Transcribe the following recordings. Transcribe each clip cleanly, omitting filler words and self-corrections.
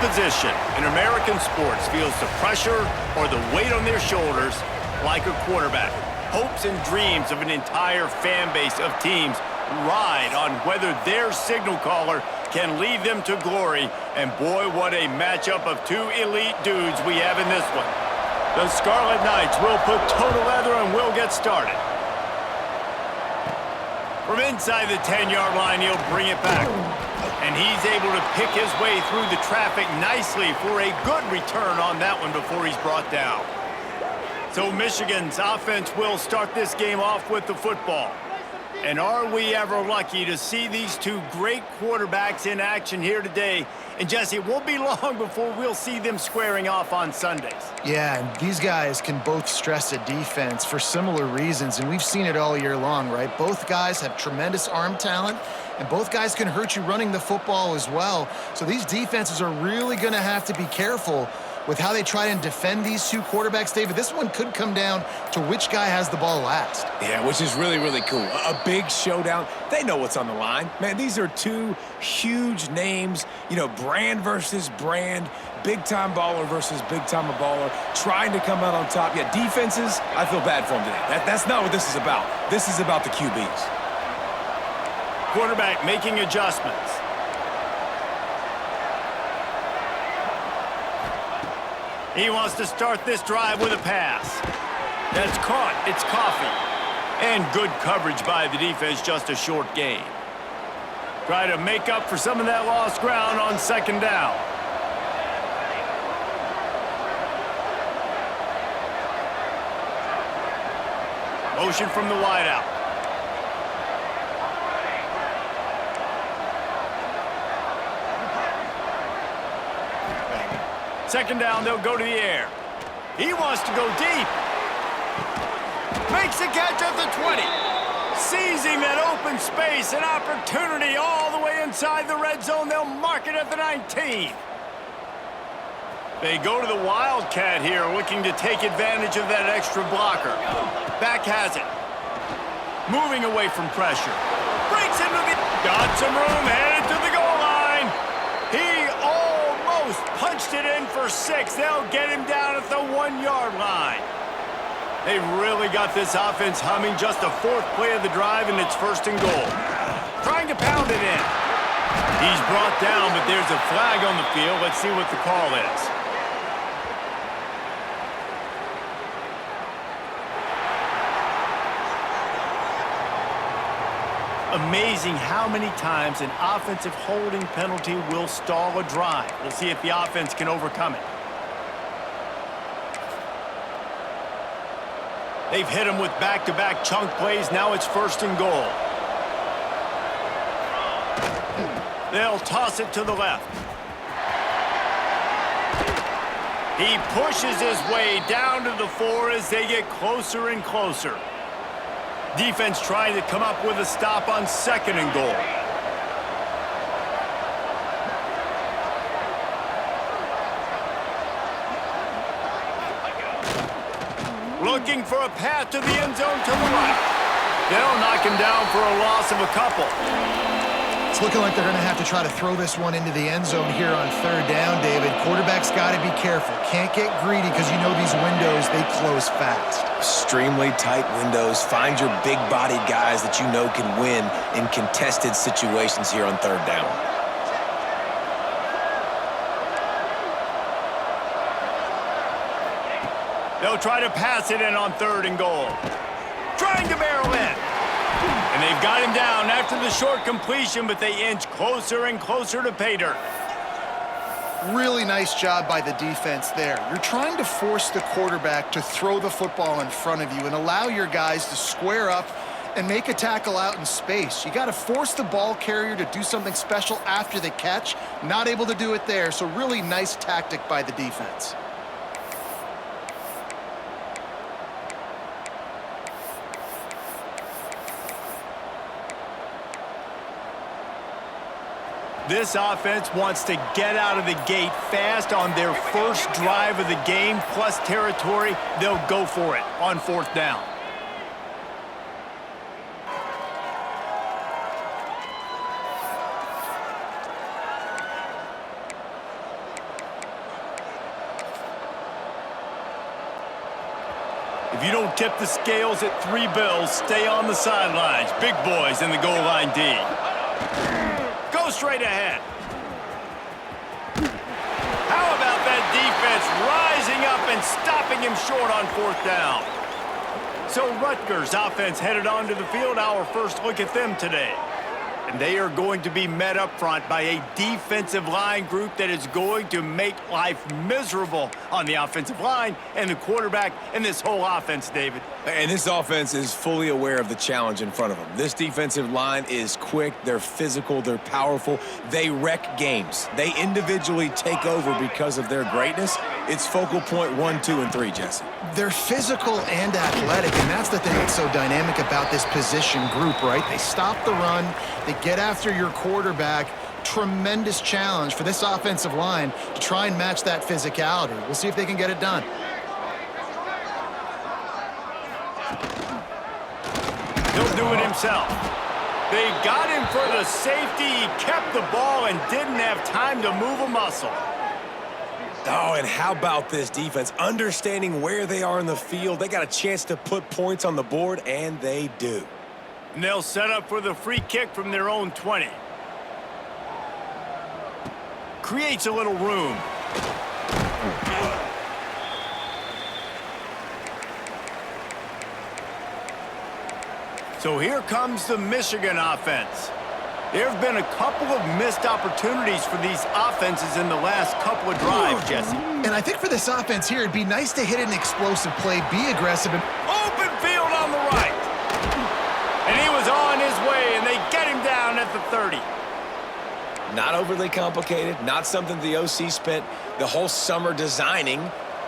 position in American sports feels the pressure or the weight on their shoulders like a quarterback. Hopes and dreams of an entire fan base of teams ride on whether their signal caller can lead them to glory. And boy, what a matchup of two elite dudes we have in this one. The Scarlet Knights will put total leather and will get started. From inside the 10-yard line, he'll bring it back. And he's able to pick his way through the traffic nicely for a good return on that one before he's brought down. So Michigan's offense will start this game off with the football. And are we ever lucky to see these two great quarterbacks in action here today? And Jesse, it won't be long before we'll see them squaring off on Sundays. Yeah, and these guys can both stress a defense for similar reasons, and we've seen it all year long, right? Both guys have tremendous arm talent, and both guys can hurt you running the football as well. So these defenses are really going to have to be careful with how they try and defend these two quarterbacks, David. This one could come down to which guy has the ball last. Yeah, which is really, really cool. A big showdown. They know what's on the line. Man, these are two huge names, you know, brand versus brand, big-time baller versus big-time baller, trying to come out on top. Yeah, defenses, I feel bad for them today. That's not what this is about. This is about the QBs. Quarterback making adjustments. He wants to start this drive with a pass. That's caught. It's Coffey. And good coverage by the defense, just a short gain. Try to make up for some of that lost ground on second down. Motion from the wideout. Second down, they'll go to the air. He wants to go deep. Makes the catch at the 20. Seizing that open space, an opportunity all the way inside the red zone. They'll mark it at the 19. They go to the Wildcat here, looking to take advantage of that extra blocker. Back has it. Moving away from pressure. Breaks into the... Got some room, headed to the goal line. He almost punched it in for 6. They'll get him down at the 1-yard line. They've really got this offense humming. Just the 4th play of the drive, and it's 1st and goal. Trying to pound it in. He's brought down, but there's a flag on the field. Let's see what the call is. Amazing how many times an offensive holding penalty will stall a drive. We'll see if the offense can overcome it. They've hit him with back-to-back chunk plays. Now it's 1st and goal. They'll toss it to the left. He pushes his way down to the 4 as they get closer and closer. Defense trying to come up with a stop on 2nd and goal. Looking for a path to the end zone to the right. They'll knock him down for a loss of a couple. It's looking like they're going to have to try to throw this one into the end zone here on 3rd down, David. Quarterback's got to be careful. Can't get greedy because you know these windows, they close fast. Extremely tight windows. Find your big-bodied guys that you know can win in contested situations here on 3rd down. They'll try to pass it in on 3rd and goal. Trying to barrel in. And they've got him down after the short completion, but they inch closer and closer to pay dirt. Really nice job by the defense there. You're trying to force the quarterback to throw the football in front of you and allow your guys to square up and make a tackle out in space. You got to force the ball carrier to do something special after the catch. Not able to do it there, so really nice tactic by the defense. This offense wants to get out of the gate fast on their first drive of the game, plus territory. They'll go for it on 4th down. If you don't tip the scales at 3 bills, stay on the sidelines. Big boys in the goal line D. Go straight ahead. How about that defense rising up and stopping him short on 4th down? So Rutgers offense headed onto the field. Our first look at them today. And they are going to be met up front by a defensive line group that is going to make life miserable on the offensive line and the quarterback and this whole offense, David. And this offense is fully aware of the challenge in front of them. This defensive line is quick, they're physical, they're powerful. They wreck games. They individually take over because of their greatness. It's focal point 1, 2, and 3, Jesse. They're physical and athletic, and that's the thing that's so dynamic about this position group, right? They stop the run, they get after your quarterback. Tremendous challenge for this offensive line to try and match that physicality. We'll see if they can get it done. He'll do it himself. They got him for the safety. He kept the ball and didn't have time to move a muscle. Oh, and how about this defense? Understanding where they are in the field. They got a chance to put points on the board, and they do. And they'll set up for the free kick from their own 20. Creates a little room. So here comes the Michigan offense. There have been a couple of missed opportunities for these offenses in the last couple of drives, Jesse. And I think for this offense here, it'd be nice to hit an explosive play, be aggressive. And Open field on the right. And he was on his way, and they get him down at the 30. Not overly complicated, not something the OC spent the whole summer designing.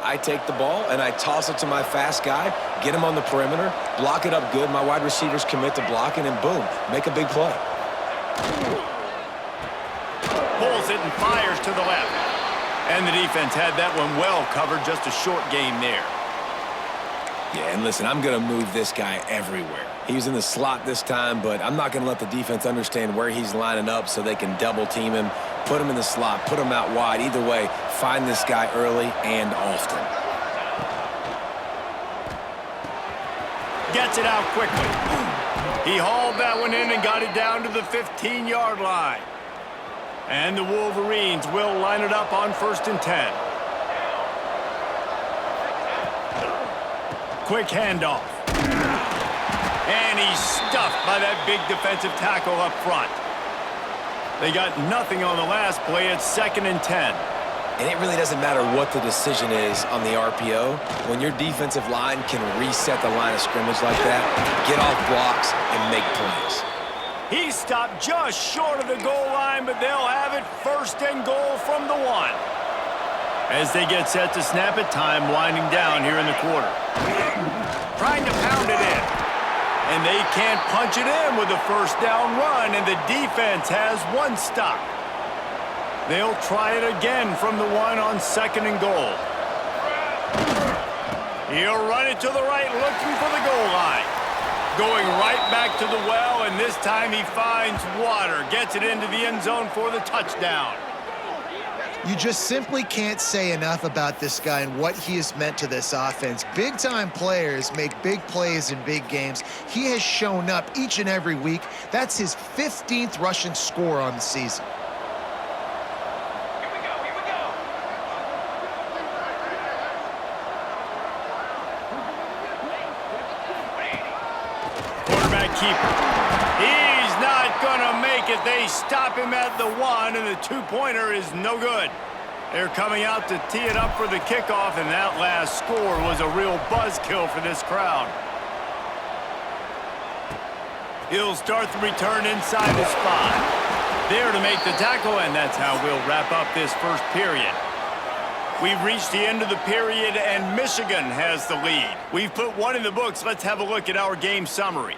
I take the ball and I toss it to my fast guy, get him on the perimeter, block it up good. My wide receivers commit to blocking, and boom, make a big play. Pulls it and fires to the left. And the defense had that one well covered, just a short game there. Yeah, and listen, I'm going to move this guy everywhere. He's in the slot this time, but I'm not going to let the defense understand where he's lining up so they can double team him, put him in the slot, put him out wide. Either way, find this guy early and often. Gets it out quickly. He hauled that one in and got it down to the 15-yard line. And the Wolverines will line it up on 1st and 10. Quick handoff. And he's stuffed by that big defensive tackle up front. They got nothing on the last play. It's 2nd and 10. And it really doesn't matter what the decision is on the RPO. When your defensive line can reset the line of scrimmage like that, get off blocks and make plays. He stopped just short of the goal line, but they'll have it 1st and goal from the 1. As they get set to snap it, time winding down here in the quarter. Trying to pound it in. And they can't punch it in with a 1st down run, and the defense has 1 stop. They'll try it again from the 1 on 2nd and goal. He'll run it to the right, looking for the goal line. Going right back to the well, and this time he finds water. Gets it into the end zone for the touchdown. you just simply can't say enough about this guy and what he has meant to this offense. Big-time players make big plays in big games. He has shown up each and every week. That's his 15th rushing score on the season. Quarterback keeper. He's not going to make it. They stop him at the 1, and the two-pointer is no good. They're coming out to tee it up for the kickoff, and that last score was a real buzzkill for this crowd. He'll start the return inside the spot. There to make the tackle, and that's how we'll wrap up this first period. We've reached the end of the period, and Michigan has the lead. We've put one in the books. Let's have a look at our game summary.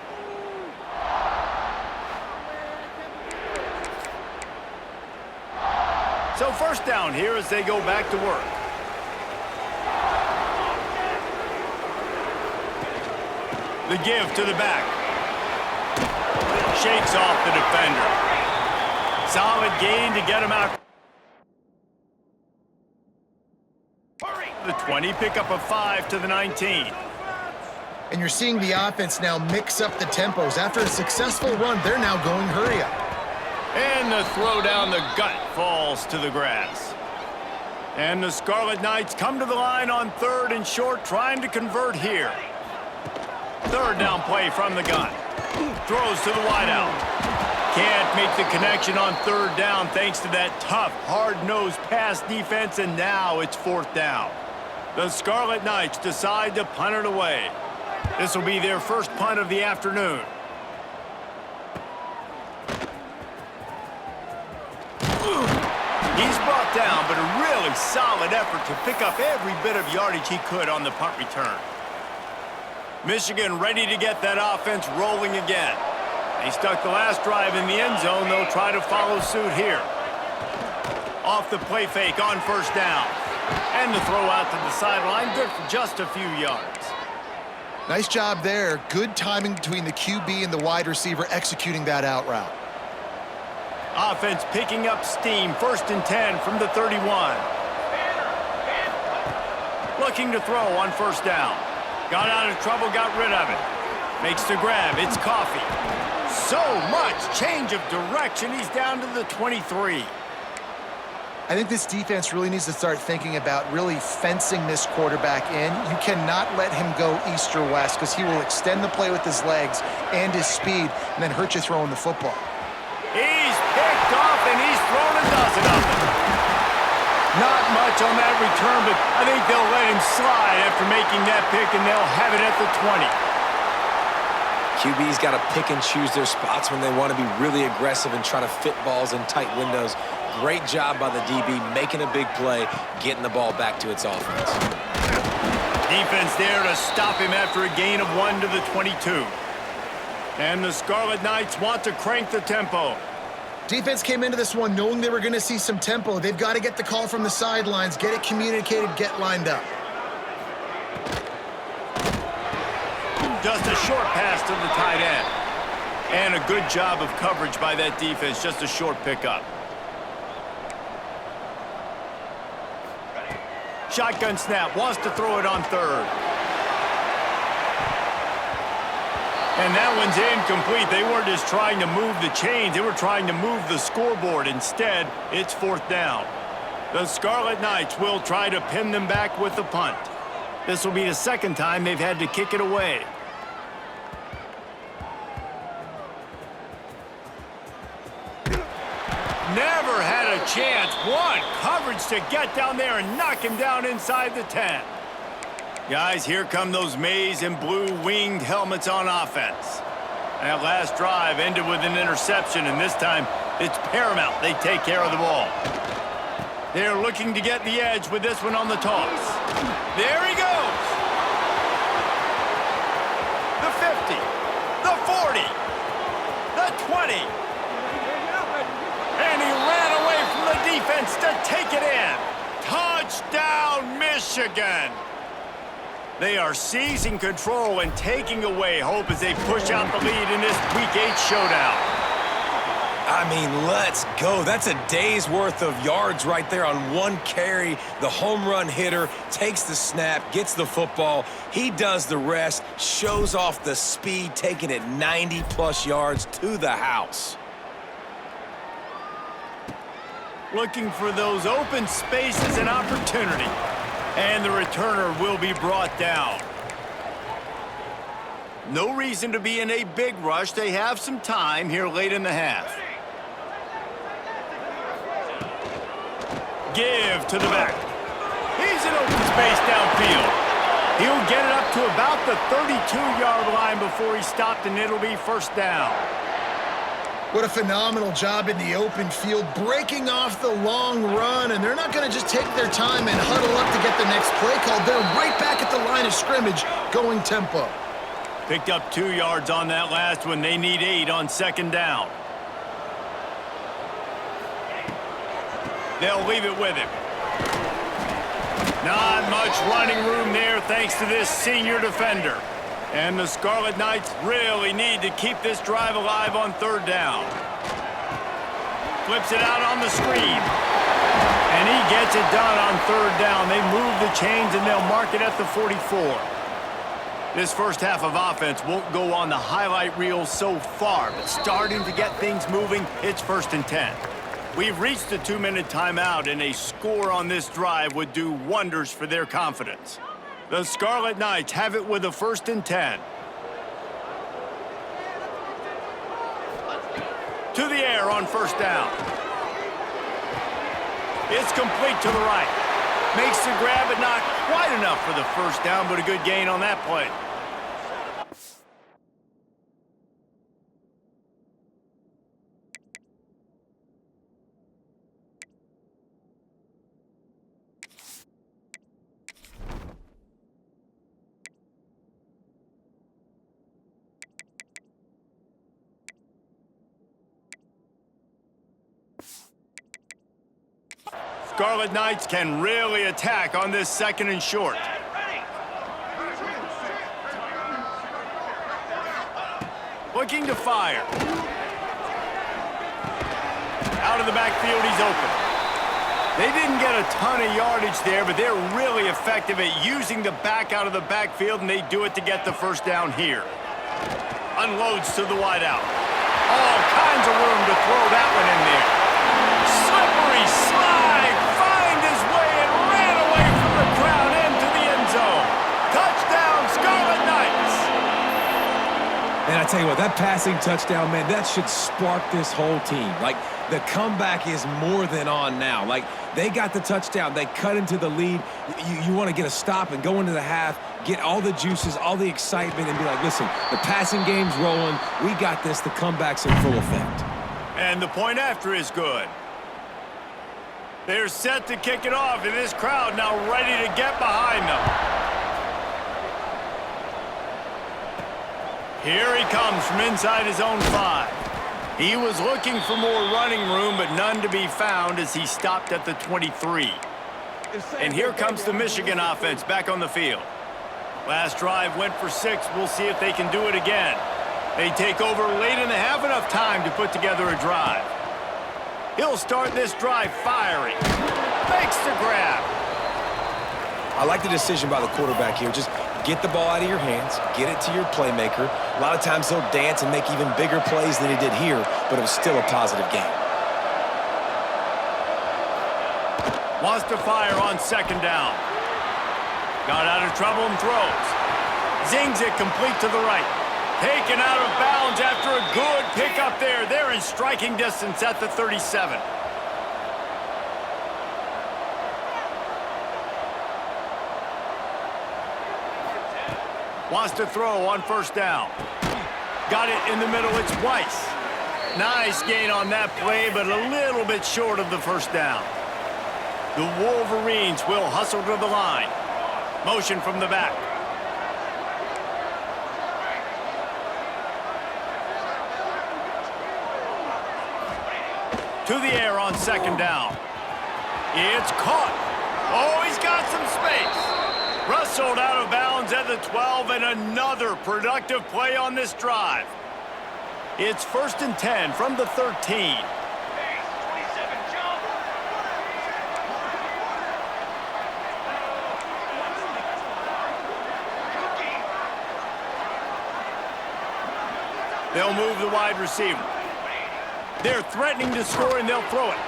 So first down here as they go back to work. The give to the back. Shakes off the defender. Solid gain to get him out. The 20, pick up a 5 to the 19. And you're seeing the offense now mix up the tempos. After a successful run, they're now going hurry up. And the throw down the gut falls to the grass. And the Scarlet Knights come to the line on 3rd and short, trying to convert here. 3rd down play from the gun. Throws to the wideout. Can't make the connection on 3rd down thanks to that tough, hard-nosed pass defense, and now it's 4th down. The Scarlet Knights decide to punt it away. This will be their first punt of the afternoon. He's brought down, but a really solid effort to pick up every bit of yardage he could on the punt return. Michigan ready to get that offense rolling again. They stuck the last drive in the end zone. They'll try to follow suit here. Off the play fake on 1st down. And the throw out to the sideline, good for just a few yards. Nice job there. Good timing between the QB and the wide receiver executing that out route. Offense picking up steam. 1st and 10 from the 31. Looking to throw on 1st down. Got out of trouble, got rid of it. Makes the grab. It's Coffey. So much change of direction. He's down to the 23. I think this defense really needs to start thinking about really fencing this quarterback in. You cannot let him go east or west because he will extend the play with his legs and his speed and then hurt you throwing the football. He's picked off and he's thrown a dozen of them. Not much on that return, but I think they'll let him slide after making that pick, and they'll have it at the 20. QB's got to pick and choose their spots when they want to be really aggressive and try to fit balls in tight windows. Great job by the DB making a big play, getting the ball back to its offense. Defense there to stop him after a gain of 1 to the 22. And the Scarlet Knights want to crank the tempo. Defense came into this one knowing they were going to see some tempo. They've got to get the call from the sidelines, get it communicated, get lined up. Just a short pass to the tight end. And a good job of coverage by that defense, just a short pickup. Shotgun snap, wants to throw it on 3rd. And that one's incomplete. They weren't just trying to move the chains, they were trying to move the scoreboard. Instead, it's 4th down. The Scarlet Knights will try to pin them back with the punt. This will be the 2nd time they've had to kick it away. Never had a chance. One coverage to get down there and knock him down inside the 10. Guys, here come those maize and blue winged helmets on offense. That last drive ended with an interception, and this time it's paramount they take care of the ball. They're looking to get the edge with this one on the toss. There he goes. The 50, the 40, the 20. And he ran away from the defense to take it in. Touchdown, Michigan. They are seizing control and taking away hope as they push out the lead in this Week 8 showdown. I mean, let's go. That's a day's worth of yards right there on one carry. The home run hitter takes the snap, gets the football. He does the rest, shows off the speed, taking it 90-plus yards to the house. Looking for those open spaces and opportunity. And the returner will be brought down. No reason to be in a big rush. They have some time here late in the half. Give to the back. He's in open space downfield. He'll get it up to about the 32-yard line before he stopped, and it'll be 1st down. What a phenomenal job in the open field, breaking off the long run, and they're not going to just take their time and huddle up to get the next play called. They're right back at the line of scrimmage, going tempo. Picked up 2 yards on that last one. They need 8 on 2nd down. They'll leave it with him. Not much running room there thanks to this senior defender. And the Scarlet Knights really need to keep this drive alive on 3rd down. Flips it out on the screen. And he gets it done on 3rd down. They move the chains and they'll mark it at the 44. This first half of offense won't go on the highlight reel so far, but starting to get things moving, it's 1st and 10. We've reached the 2-minute timeout, and a score on this drive would do wonders for their confidence. The Scarlet Knights have it with a 1st and 10. To the air on 1st down. It's complete to the right. Makes the grab, but not quite enough for the 1st down, but a good gain on that play. Scarlet Knights can really attack on this 2nd and short. Looking to fire. Out of the backfield, he's open. They didn't get a ton of yardage there, but they're really effective at using the back out of the backfield, and they do it to get the 1st down here. Unloads to the wideout. All kinds of room to throw that one in there. Slippery slide, find his way and ran away from the crowd into the end zone. Touchdown, Scarlet Knights. And I tell you what, that passing touchdown, man, that should spark this whole team. Like, the comeback is more than on now. Like, they got the touchdown. They cut into the lead. You want to get a stop and go into the half, get all the juices, all the excitement, and be like, listen, the passing game's rolling. We got this. The comeback's in full effect. And the point after is good. They're set to kick it off, and this crowd now ready to get behind them. Here he comes from inside his own 5. He was looking for more running room, but none to be found as he stopped at the 23. And here comes the Michigan offense back on the field. Last drive went for 6. We'll see if they can do it again. They take over late and they have enough time to put together a drive. He'll start this drive firing. Makes the grab. I like the decision by the quarterback here. Just get the ball out of your hands, get it to your playmaker. A lot of times he'll dance and make even bigger plays than he did here, but it was still a positive game. Wants to fire on 2nd down. Got out of trouble and throws. Zings it complete to the right. Taken out of bounds after a good pickup there. They're in striking distance at the 37. Wants to throw on 1st down. Got it in the middle. It's Weiss. Nice gain on that play, but a little bit short of the 1st down. The Wolverines will hustle to the line. Motion from the back. To the air on 2nd down. It's caught. Oh, he's got some space. Rustled out of bounds at the 12, and another productive play on this drive. It's 1st and 10 from the 13. They'll move the wide receiver. They're threatening to score, and they'll throw it.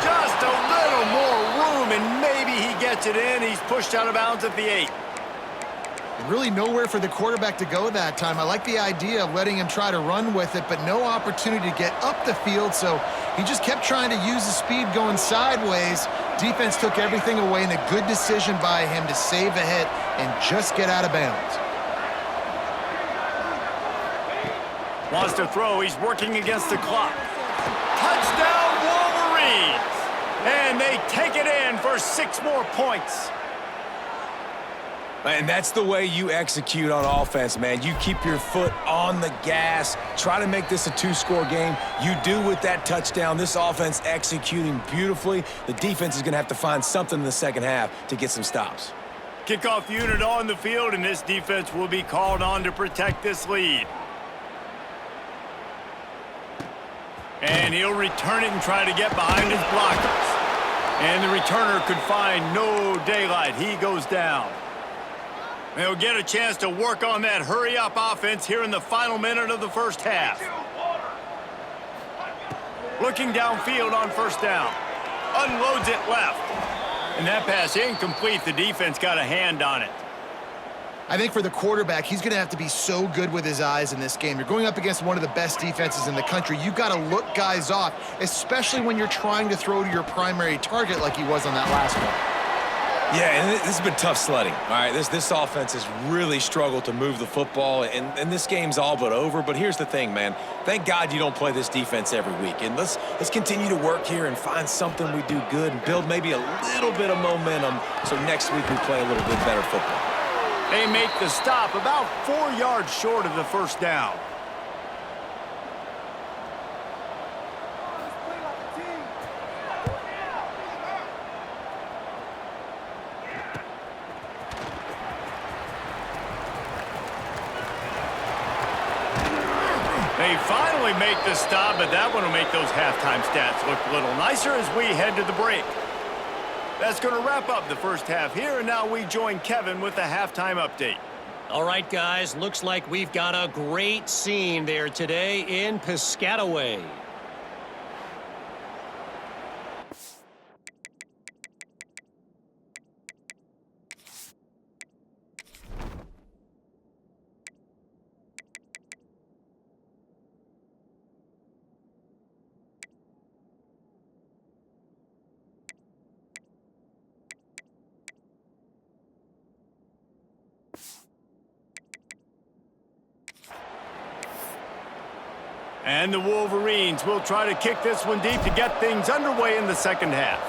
Just a little more room, and maybe he gets it in. He's pushed out of bounds at the 8. Really nowhere for the quarterback to go that time. I like the idea of letting him try to run with it, but no opportunity to get up the field, so he just kept trying to use the speed going sideways. Defense took everything away, and a good decision by him to save a hit and just get out of bounds. Wants to throw. He's working against the clock. Touchdown, Wolverines! And they take it in for 6 more points. And that's the way you execute on offense, man. You keep your foot on the gas. Try to make this a 2-score game. You do with that touchdown. This offense executing beautifully. The defense is going to have to find something in the second half to get some stops. Kickoff unit on the field, and this defense will be called on to protect this lead. And he'll return it and try to get behind his blockers. And the returner could find no daylight. He goes down. They'll get a chance to work on that hurry-up offense here in the final minute of the first half. Looking downfield on first down. Unloads it left. And that pass incomplete. The defense got a hand on it. I think for the quarterback, he's going to have to be so good with his eyes in this game. You're going up against one of the best defenses in the country. You've got to look guys off, especially when you're trying to throw to your primary target like he was on that last one. Yeah, and this has been tough sledding. All right, this offense has really struggled to move the football, and this game's all but over. But here's the thing, man. Thank God you don't play this defense every week. And let's continue to work here and find something we do good and build maybe a little bit of momentum so next week we play a little bit better football. They make the stop about 4 yards short of the first down. They finally make the stop, but that one will make those halftime stats look a little nicer as we head to the break. That's going to wrap up the first half here, and now we join Kevin with the halftime update. All right, guys, looks like we've got a great scene there today in Piscataway. And the Wolverines will try to kick this one deep to get things underway in the second half.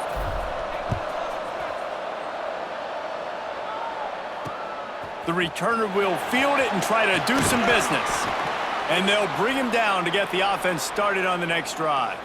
The returner will field it and try to do some business. And they'll bring him down to get the offense started on the next drive.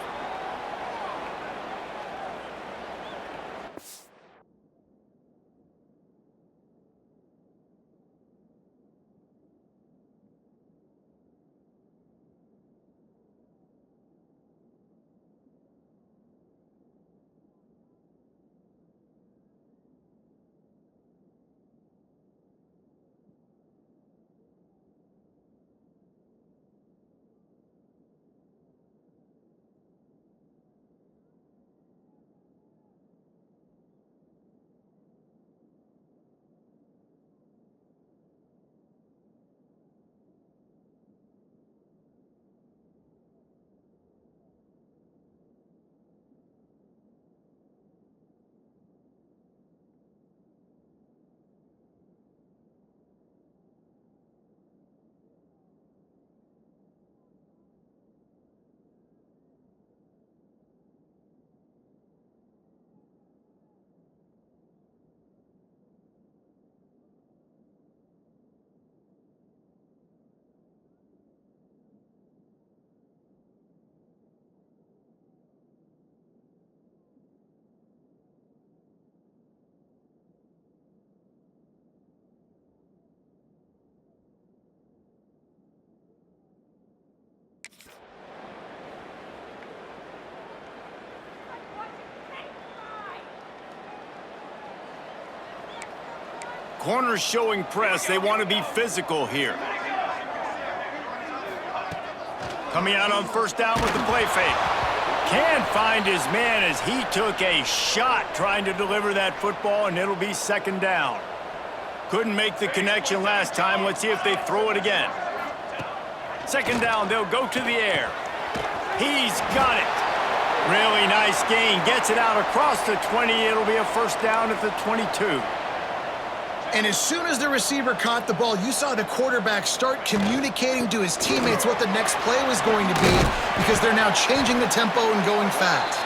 Corners showing press. They want to be physical here. Coming out on first down with the play fake. Can't find his man as he took a shot trying to deliver that football, and it'll be second down. Couldn't make the connection last time. Let's see if they throw it again. Second down, they'll go to the air. He's got it. Really nice gain. Gets it out across the 20. It'll be a first down at the 22. And as soon as the receiver caught the ball, you saw the quarterback start communicating to his teammates what the next play was going to be because they're now changing the tempo and going fast.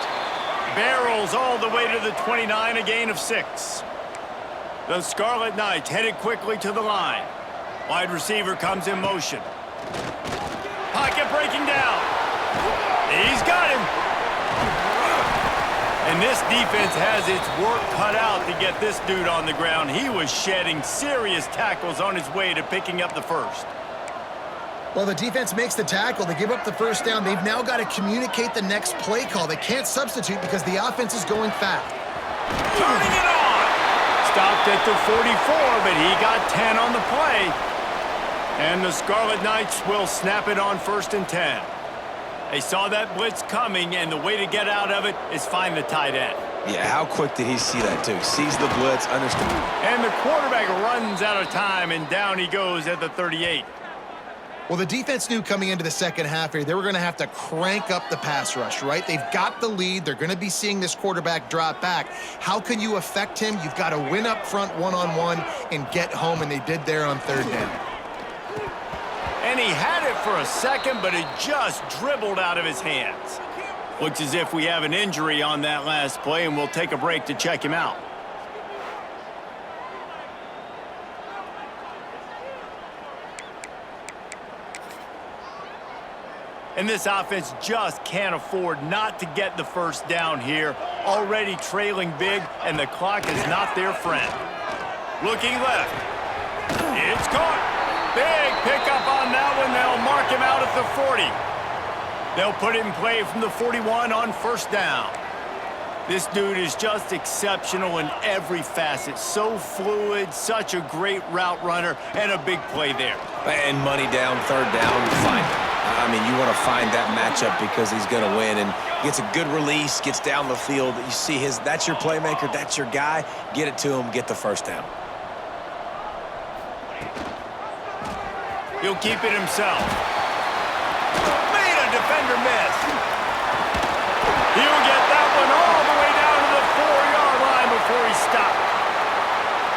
Barrels all the way to the 29, a gain of 6. The Scarlet Knights headed quickly to the line. Wide receiver comes in motion. Pocket breaking down. He's got him. And this defense has its work cut out to get this dude on the ground. He was shedding serious tackles on his way to picking up the first. Well, the defense makes the tackle. They give up the first down. They've now got to communicate the next play call. They can't substitute because the offense is going fast. Turning it on. stopped at the 44, but he got 10 on the play. And the Scarlet Knights will snap it on 1st and 10. They saw that blitz coming, and the way to get out of it is find the tight end. Yeah, how quick did he see that, too? Sees the blitz, understood. And the quarterback runs out of time, and down he goes at the 38. Well, the defense knew coming into the second half here, they were going to have to crank up the pass rush, right? They've got the lead. They're going to be seeing this quarterback drop back. How can you affect him? You've got to win up front one-on-one and get home, and they did there on 3rd down. And he had it for a second, but it just dribbled out of his hands. Looks as if we have an injury on that last play, and we'll take a break to check him out. And this offense just can't afford not to get the 1st down here. Already trailing big, and the clock is not their friend. Looking left. It's caught. Big pickup on that one. They'll mark him out at the 40. They'll put it in play from the 41 on 1st down. This dude is just exceptional in every facet. So fluid, such a great route runner, and a big play there. And money down, 3rd down, find him. I mean, you want to find that matchup because he's going to win, and gets a good release, gets down the field. You see that's your playmaker, that's your guy. Get it to him, get the 1st down. He'll keep it himself. Made a defender miss. He'll get that one all the way down to the 4-yard line before he stopped.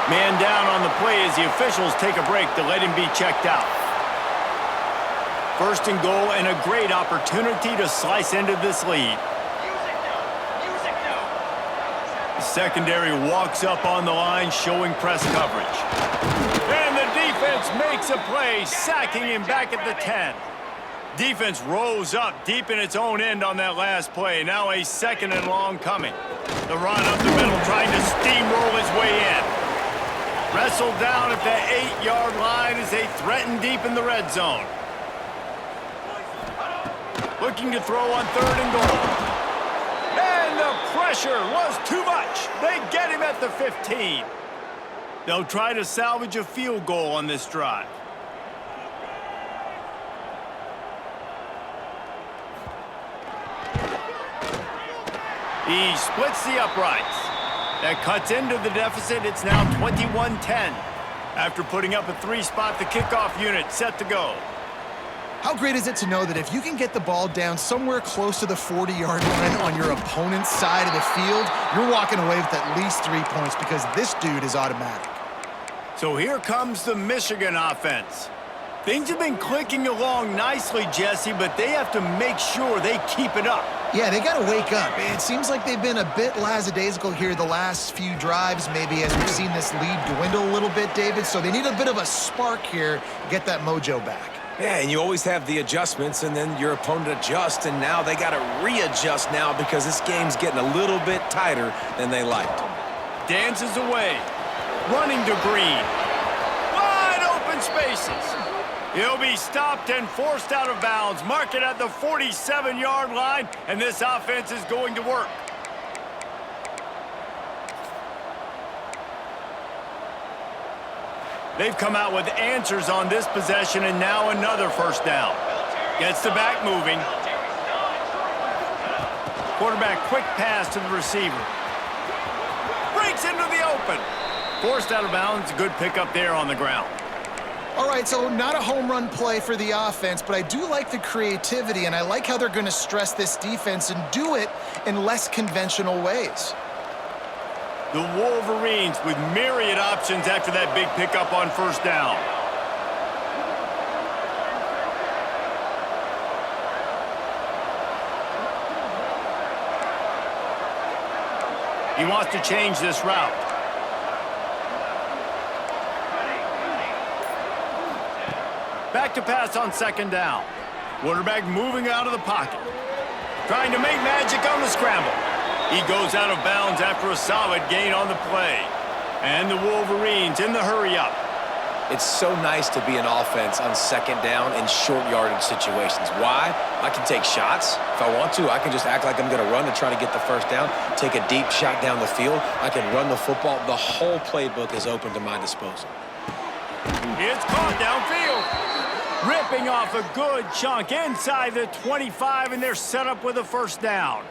Man down on the play as the officials take a break to let him be checked out. 1st and goal, and a great opportunity to slice into this lead. The secondary walks up on the line, showing press coverage. And the defense makes a play, sacking him back at the 10. Defense rose up deep in its own end on that last play. Now a 2nd and long coming. The run up the middle, trying to steamroll his way in. Wrestled down at the 8-yard line as they threaten deep in the red zone. Looking to throw on 3rd and goal. And the pressure was too much. They get him at the 15. They'll try to salvage a field goal on this drive. He splits the uprights. That cuts into the deficit. It's now 21-10. After putting up a 3-spot, the kickoff unit set to go. How great is it to know that if you can get the ball down somewhere close to the 40-yard line on your opponent's side of the field, you're walking away with at least 3 points because this dude is automatic. So here comes the Michigan offense. Things have been clicking along nicely, Jesse, but they have to make sure they keep it up. Yeah, they got to wake up. It seems like they've been a bit lackadaisical here the last few drives, maybe as we've seen this lead dwindle a little bit, David. So they need a bit of a spark here to get that mojo back. Yeah, and you always have the adjustments, and then your opponent adjusts, and now they got to readjust now because this game's getting a little bit tighter than they liked. Dances away. Running to Green. Wide open spaces. He'll be stopped and forced out of bounds. Mark it at the 47-yard line, and this offense is going to work. They've come out with answers on this possession, and now another 1st down. Gets the back moving. Quarterback quick pass to the receiver. Breaks into the open. Forced out of bounds. Good pickup there on the ground. All right, so not a home run play for the offense, but I do like the creativity, and I like how they're going to stress this defense and do it in less conventional ways. The Wolverines with myriad options after that big pickup on 1st down. He wants to change this route. Back to pass on 2nd down. Quarterback moving out of the pocket. Trying to make magic on the scramble. He goes out of bounds after a solid gain on the play. And the Wolverines in the hurry up. It's so nice to be an offense on second down in short yardage situations. Why? I can take shots if I want to. I can just act like I'm going to run to try to get the first down, take a deep shot down the field. I can run the football. The whole playbook is open to my disposal. It's caught downfield. Ripping off a good chunk inside the 25, and they're set up with a first down.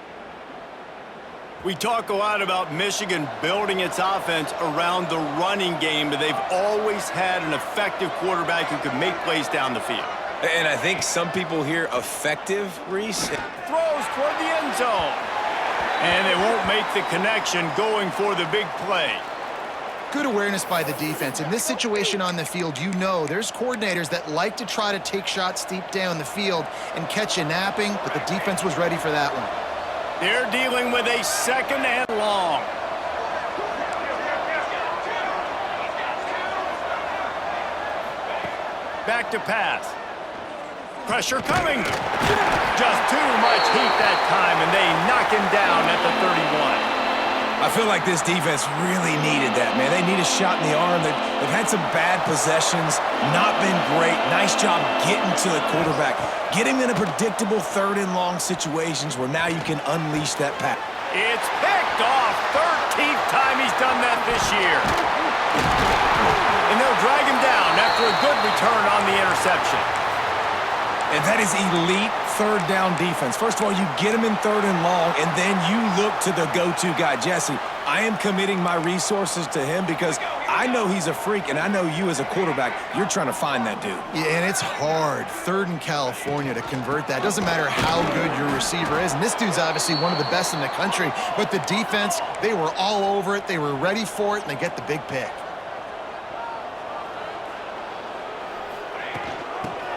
We talk a lot about Michigan building its offense around the running game, but they've always had an effective quarterback who can make plays down the field. And I think some people hear effective, Reese. Throws toward the end zone. And they won't make the connection going for the big play. Good awareness by the defense. In this situation on the field, you know there's coordinators that like to try to take shots deep down the field and catch you napping, but the defense was ready for that one. They're dealing with a second and long. Back to pass. Pressure coming. Just too much heat that time, and they knock him down at the 31. I feel like this defense really needed that, man. They need a shot in the arm. They've had some bad possessions, not been great. Nice job getting to the quarterback, getting in a predictable third and long situations where now you can unleash that pass. It's picked off. 13th time he's done that this year. And they'll drag him down after a good return on the interception. And that is elite third down defense. First of all, you get him in third and long, and then you look to the go-to guy, Jesse. I am committing my resources to him because I know he's a freak, and I know you as a quarterback, you're trying to find that dude. Yeah, and it's hard, third in California, to convert that. Doesn't matter how good your receiver is, and this dude's obviously one of the best in the country, but the defense, they were all over it, they were ready for it, and they get the big pick.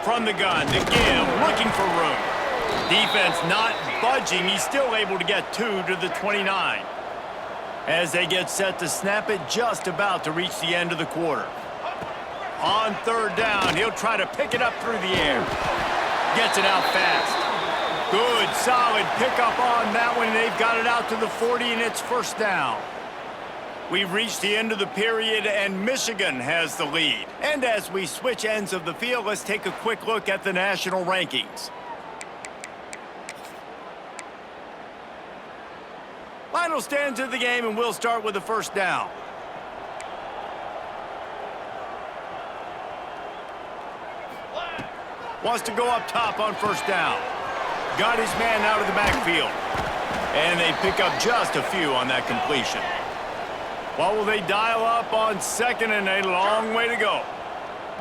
From the gun, the give, looking for room. Defense not budging. He's still able to get 2 to the 29. As they get set to snap it, just about to reach the end of the quarter. On third down, he'll try to pick it up through the air. Gets it out fast. Good, solid pickup on that one. They've got it out to the 40, and it's first down. We've reached the end of the period, and Michigan has the lead. And as we switch ends of the field, let's take a quick look at the national rankings. Final stands of the game, and we'll start with the first down. Wants to go up top on first down. Got his man out of the backfield. And they pick up just a few on that completion. What will they dial up on second, and a long way to go?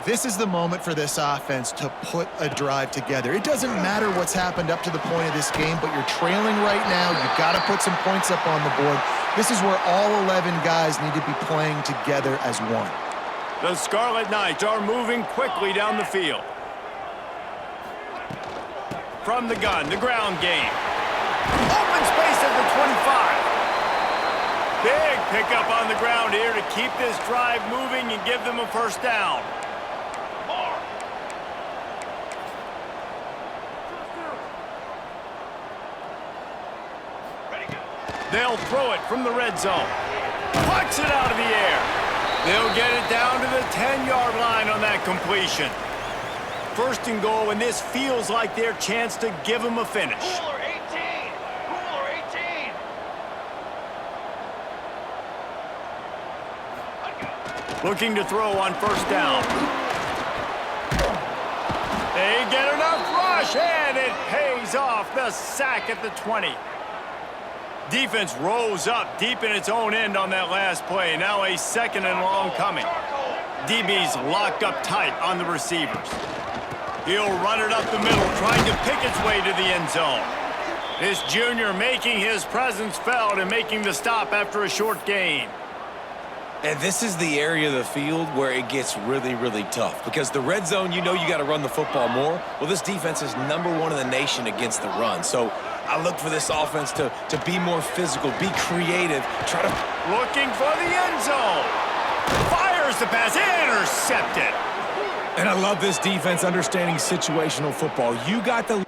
This is the moment for this offense to put a drive together. It doesn't matter what's happened up to the point of this game, but you're trailing right now. You've got to put some points up on the board. This is where all 11 guys need to be playing together as one. The Scarlet Knights are moving quickly down the field. From the gun, the ground game. Open space at the 25. Big pickup on the ground here to keep this drive moving and give them a first down. They'll throw it from the red zone. Pucks it out of the air. They'll get it down to the 10-yard line on that completion. First and goal, and this feels like their chance to give them a finish. Cooler 18! Cooler 18! Looking to throw on first down. They get enough rush, and it pays off. The sack at the 20. Defense rose up deep in its own end on that last play. Now a second and long coming. DB's locked up tight on the receivers. He'll run it up the middle, trying to pick its way to the end zone. This junior making his presence felt and making the stop after a short gain. And this is the area of the field where it gets really, really tough. Because the red zone, you know you got to run the football more. Well, this defense is #1 in the nation against the run. So I look for this offense to be more physical, be creative, try to... Looking for the end zone. Fires the pass, intercepted. And I love this defense understanding situational football. You got the...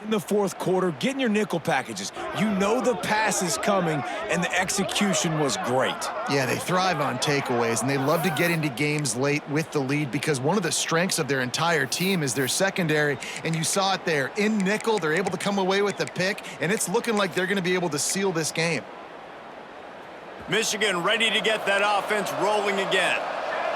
In the fourth quarter, getting your nickel packages. You know the pass is coming, and the execution was great. Yeah, they thrive on takeaways, and they love to get into games late with the lead because one of the strengths of their entire team is their secondary, and you saw it there. In nickel, they're able to come away with the pick, and it's looking like they're going to be able to seal this game. Michigan ready to get that offense rolling again.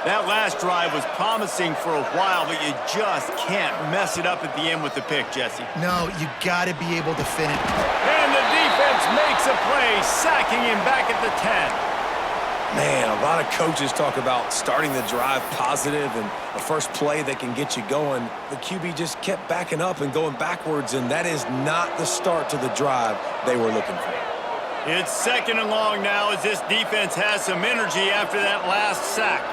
That last drive was promising for a while, but you just can't mess it up at the end with the pick, Jesse. No, you got to be able to finish. And the defense makes a play, sacking him back at the 10. Man, a lot of coaches talk about starting the drive positive and a first play that can get you going. The QB just kept backing up and going backwards, and that is not the start to the drive they were looking for. It's 2nd and long now as this defense has some energy after that last sack.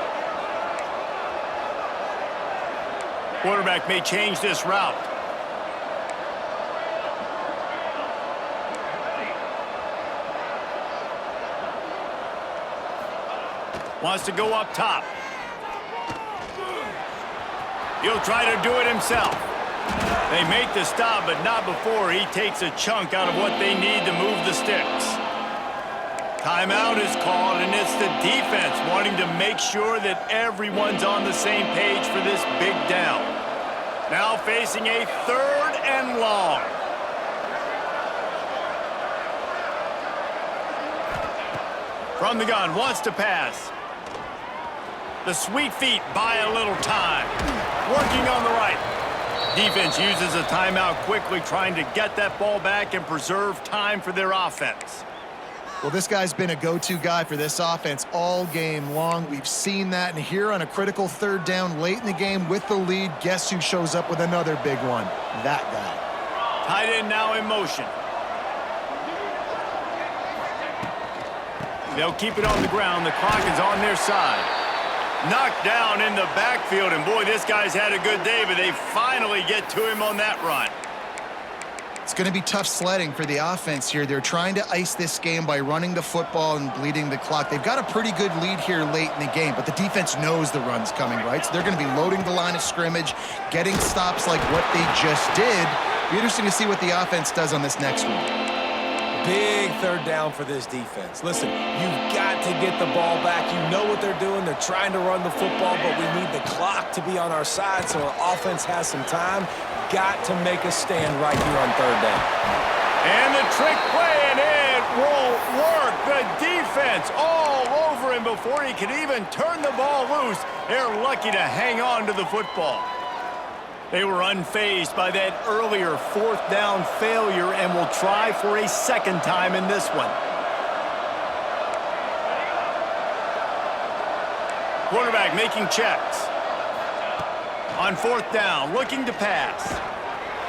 Quarterback may change this route. Wants to go up top. He'll try to do it himself. They make the stop, but not before he takes a chunk out of what they need to move the sticks. Timeout is called, and it's the defense wanting to make sure that everyone's on the same page for this big down. Now facing a 3rd and long. From the gun, wants to pass. The sweet feet buy a little time. Working on the right. Defense uses a timeout quickly, trying to get that ball back and preserve time for their offense. Well, this guy's been a go-to guy for this offense all game long. We've seen that, and here on a critical 3rd down late in the game with the lead, guess who shows up with another big one? That guy. Tight end now in motion. They'll keep it on the ground. The clock is on their side. Knocked down in the backfield, and boy, this guy's had a good day, but they finally get to him on that run. It's going to be tough sledding for the offense here. They're trying to ice this game by running the football and bleeding the clock. They've got a pretty good lead here late in the game, but the defense knows the run's coming, right? So they're going to be loading the line of scrimmage, getting stops like what they just did. Be interesting to see what the offense does on this next one. Big 3rd down for this defense. Listen, you've got to get the ball back. You know what they're doing. They're trying to run the football, but we need the clock to be on our side so our offense has some time. Got to make a stand right here on 3rd down. And the trick play, and it won't work. The defense all over him before he can even turn the ball loose. They're lucky to hang on to the football. They were unfazed by that earlier 4th down failure and will try for a 2nd time in this one. Quarterback making checks. On 4th down, looking to pass.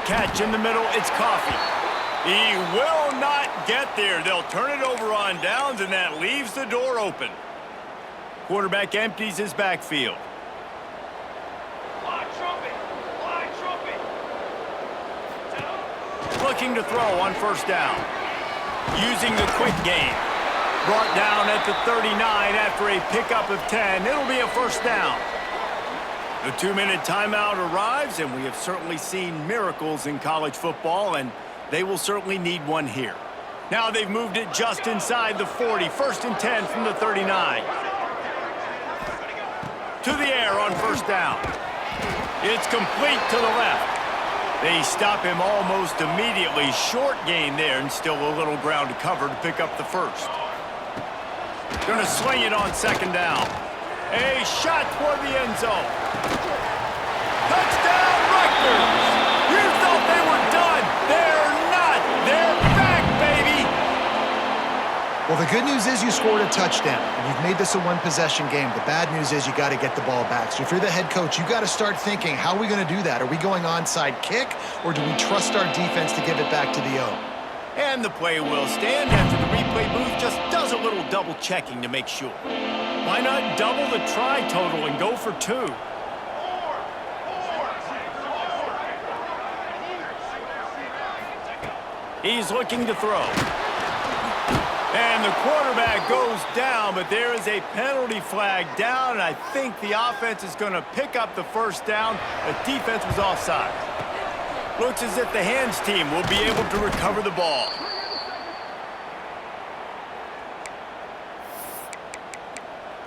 Catch in the middle, it's Coffey. He will not get there. They'll turn it over on downs, and that leaves the door open. Quarterback empties his backfield. Looking to throw on 1st down. Using the quick game. Brought down at the 39 after a pickup of 10. It'll be a 1st down. The 2-minute timeout arrives, and we have certainly seen miracles in college football, and they will certainly need one here. Now they've moved it just inside the 40. 1st and 10 from the 39. To the air on 1st down. It's complete to the left. They stop him almost immediately. Short gain there, and still a little ground to cover to pick up the 1st. Gonna sling it on 2nd down. A shot toward the end zone. Touchdown, Rutgers! You thought they were done. They're not. They're back, baby! Well, the good news is you scored a touchdown. You've made this a one-possession game. The bad news is you got to get the ball back. So if you're the head coach, you got to start thinking, how are we going to do that? Are we going onside kick, or do we trust our defense to give it back to the O? And the play will stand after the replay booth just does a little double-checking to make sure. Why not double the try total and go for 2? He's looking to throw. And the quarterback goes down, but there is a penalty flag down, and I think the offense is going to pick up the 1st down. The defense was offside. Looks as if the hands team will be able to recover the ball.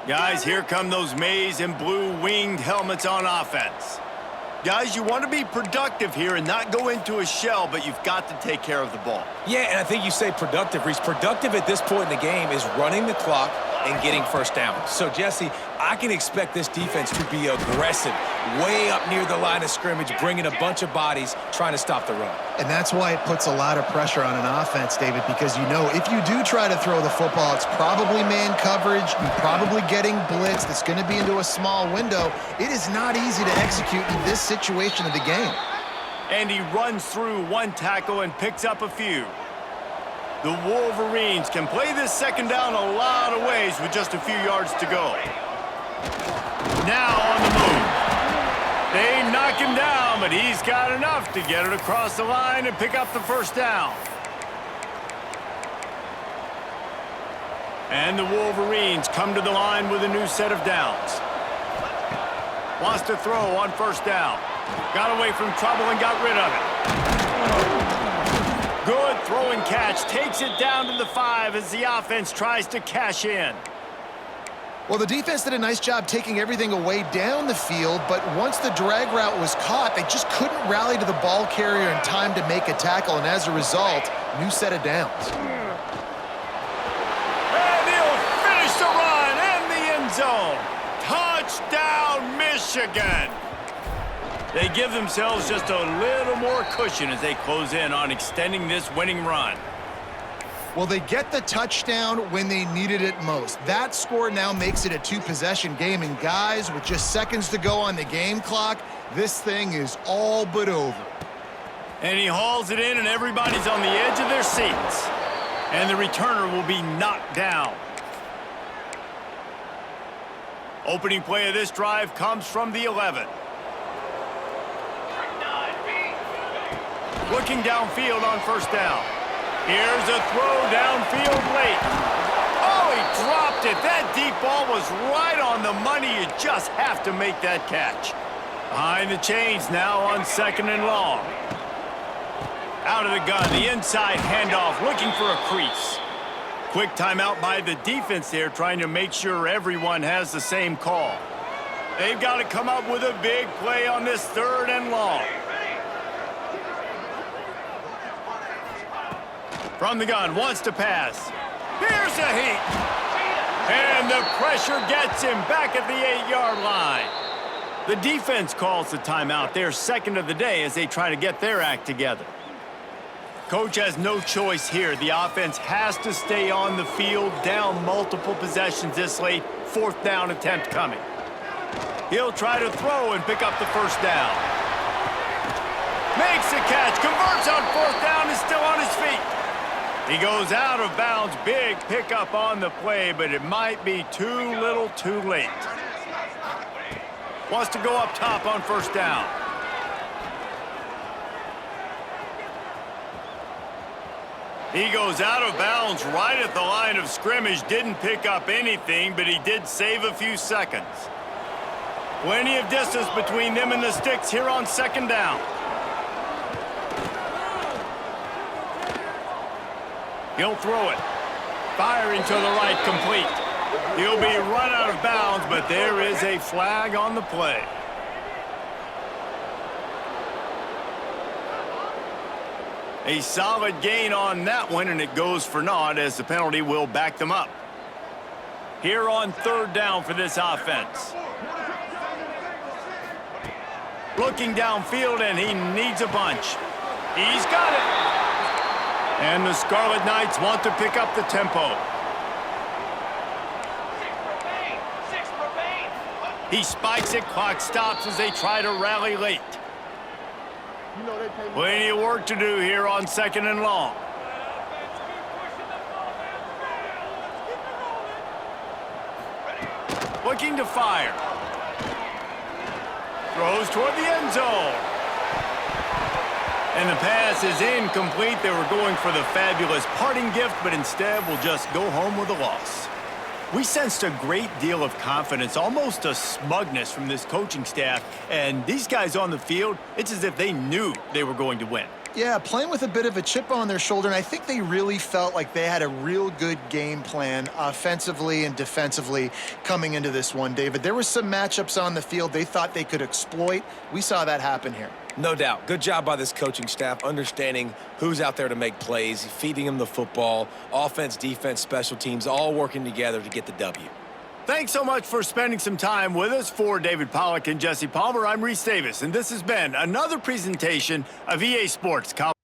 Guys, here come those maize and blue winged helmets on offense. Guys, you want to be productive here and not go into a shell, but you've got to take care of the ball. Yeah, and I think you say productive, Reese. Productive at this point in the game is running the clock and getting first down. So, Jesse, I can expect this defense to be aggressive, way up near the line of scrimmage, bringing a bunch of bodies, trying to stop the run. And that's why it puts a lot of pressure on an offense, David, because you know if you do try to throw the football, it's probably man coverage, you're probably getting blitzed, it's going to be into a small window. It is not easy to execute in this situation of the game. And he runs through one tackle and picks up a few. The Wolverines can play this second down a lot of ways with just a few yards to go. Now on the move. They knock him down, but he's got enough to get it across the line and pick up the first down. And the Wolverines come to the line with a new set of downs. Wants to throw on first down. Got away from trouble and got rid of it. Good throw and catch. Takes it down to the 5 as the offense tries to cash in. Well, the defense did a nice job taking everything away down the field, but once the drag route was caught, they just couldn't rally to the ball carrier in time to make a tackle, and as a result, new set of downs. And he'll finish the run in the end zone. Touchdown, Michigan. They give themselves just a little more cushion as they close in on extending this winning run. Well, they get the touchdown when they needed it most. That score now makes it a 2-possession game, and guys, with just seconds to go on the game clock, this thing is all but over. And he hauls it in, and everybody's on the edge of their seats. And the returner will be knocked down. Opening play of this drive comes from the 11. Looking downfield on first down. Here's a throw downfield late. Oh, he dropped it. That deep ball was right on the money. You just have to make that catch. Behind the chains now on second and long. Out of the gun, the inside handoff, looking for a crease. Quick timeout by the defense there, trying to make sure everyone has the same call. They've got to come up with a big play on this third and long. From the gun, wants to pass. Here's a heat. And the pressure gets him back at the 8-yard line. The defense calls the timeout, their second of the day, as they try to get their act together. Coach has no choice here. The offense has to stay on the field, down multiple possessions this late. Fourth down attempt coming. He'll try to throw and pick up the first down. Makes the catch, converts on fourth down, is still on his feet. He goes out of bounds. Big pickup on the play, but it might be too little too late. Wants to go up top on first down. He goes out of bounds right at the line of scrimmage. Didn't pick up anything, but he did save a few seconds. Plenty of distance between them and the sticks here on second down. He'll throw it. Firing to the right, complete. He'll be run out of bounds, but there is a flag on the play. A solid gain on that one, and it goes for naught as the penalty will back them up. Here on third down for this offense. Looking downfield, and he needs a bunch. He's got it. And the Scarlet Knights want to pick up the tempo. He spikes it, clock stops as they try to rally late. Plenty of work to do here on second and long. Looking to fire. Throws toward the end zone. And the pass is incomplete. They were going for the fabulous parting gift, but instead will just go home with a loss. We sensed a great deal of confidence, almost a smugness from this coaching staff. And these guys on the field, it's as if they knew they were going to win. Yeah, playing with a bit of a chip on their shoulder, and I think they really felt like they had a real good game plan offensively and defensively coming into this one, David. There were some matchups on the field they thought they could exploit. We saw that happen here. No doubt. Good job by this coaching staff, understanding who's out there to make plays, feeding them the football, offense, defense, special teams, all working together to get the W. Thanks so much for spending some time with us. For David Pollack and Jesse Palmer, I'm Reese Davis, and this has been another presentation of EA Sports College.